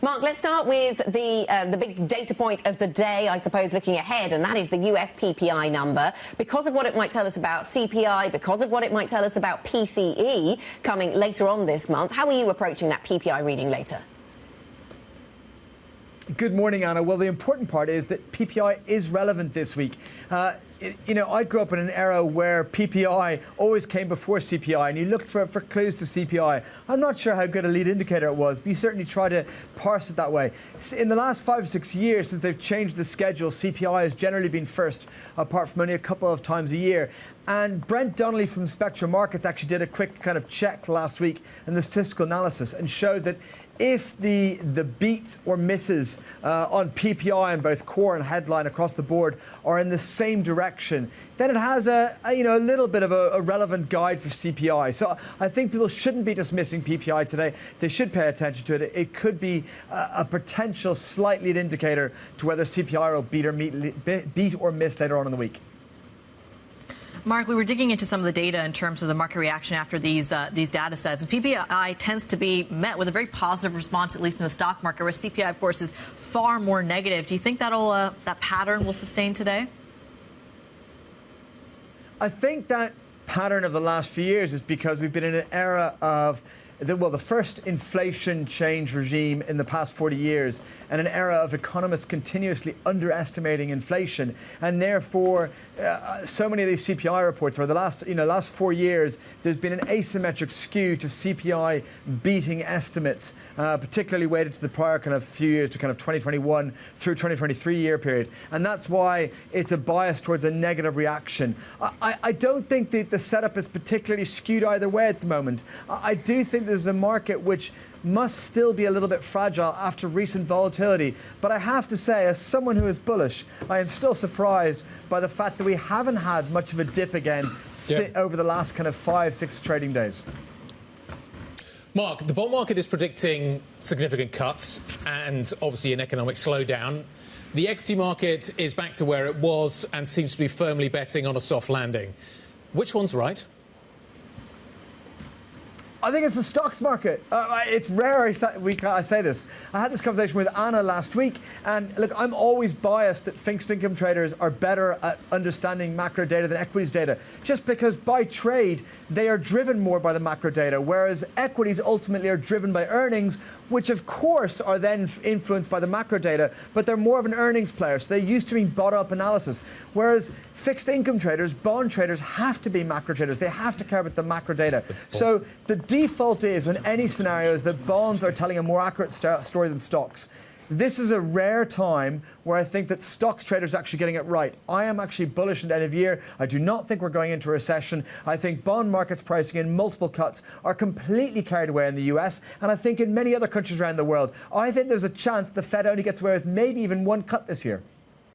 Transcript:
Mark, let's start with the big data point of the day, I suppose, looking ahead, and that is the US PPI number. Because of what it might tell us about CPI, because of what it might tell us about PCE coming later on this month, how are you approaching that PPI reading later? Good morning, Anna. Well, the important part is that PPI is relevant this week. I grew up in an era where PPI always came before CPI, and you looked for clues to CPI. I'm not sure how good a lead indicator it was, but you certainly try to parse it that way. In the last 5 or 6 years, since they've changed the schedule, CPI has generally been first, apart from only a couple of times a year. And Brent Donnelly from Spectrum Markets actually did a quick kind of check last week in the statistical analysis and showed that if the beats or misses on PPI and both core and headline across the board are in the same direction, then it has a little bit of a relevant guide for CPI. So I think people shouldn't be dismissing PPI today. They should pay attention to it. It could be a potential slight lead indicator to whether CPI will beat or miss later on in the week. Mark, we were digging into some of the data in terms of the market reaction after these data sets. And PPI tends to be met with a very positive response, at least in the stock market, where CPI, of course, is far more negative. Do you think that pattern will sustain today? I think that pattern of the last few years is because we've been in an era of the first inflation change regime in the past 40 years, and an era of economists continuously underestimating inflation, and therefore so many of these CPI reports over the last 4 years, there's been an asymmetric skew to CPI beating estimates, particularly weighted to the prior kind of few years, to kind of 2021 through 2023 year period, and that's why it's a bias towards a negative reaction. I don't think that the setup is particularly skewed either way at the moment. I do think there's a market which must still be a little bit fragile after recent volatility. But I have to say, as someone who is bullish, I am still surprised by the fact that we haven't had much of a dip again over the last kind of 5-6 trading days. Mark, the bond market is predicting significant cuts and obviously an economic slowdown. The equity market is back to where it was and seems to be firmly betting on a soft landing. Which one's right? I think it's the stocks market. It's rare I say this. I had this conversation with Anna last week, and look, I'm always biased that fixed income traders are better at understanding macro data than equities data, just because by trade, they are driven more by the macro data, whereas equities ultimately are driven by earnings, which of course are then influenced by the macro data, but they're more of an earnings player, so they're used to being bottom-up analysis, whereas fixed income traders, bond traders, have to be macro traders. They have to care about the macro data. So the default is, in any scenario, is that bonds are telling a more accurate story than stocks. This is a rare time where I think that stocks traders are actually getting it right. I am actually bullish at the end of year. I do not think we're going into a recession. I think bond markets pricing in multiple cuts are completely carried away in the US, and I think in many other countries around the world. I think there's a chance the Fed only gets away with maybe even one cut this year.